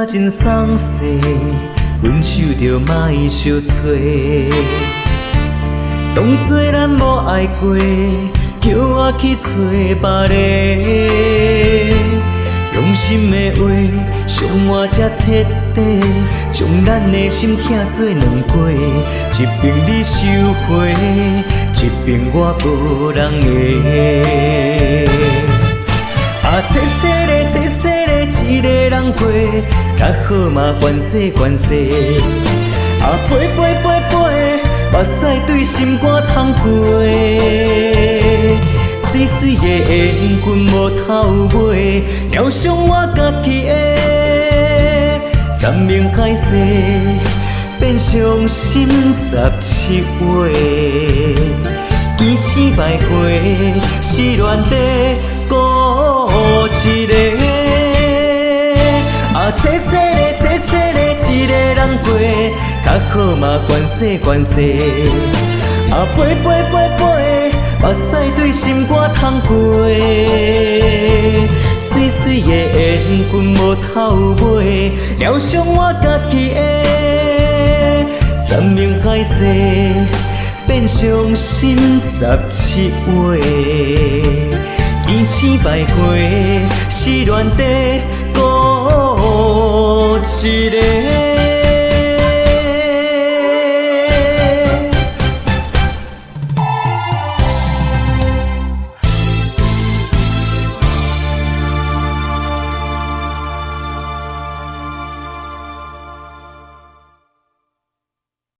真送世，分手着莫相找。当作咱无爱过，叫我去找别个。用心的话，伤我才彻底，将咱的心疼做两过。一边你收回，一边我无人个。切一个人过，较好嘛关系关系。飞，目屎对心肝通飞。水水的缘分无头尾，疗伤我家己的。山盟海誓变伤心17回，千星百回，失恋地孤一个。一个人过，较好嘛关系关系。飞，目屎对心肝通飞。水水的缘分无头尾，疗伤我家己的。山盟海誓变伤心17回，千百回，失恋地孤一个。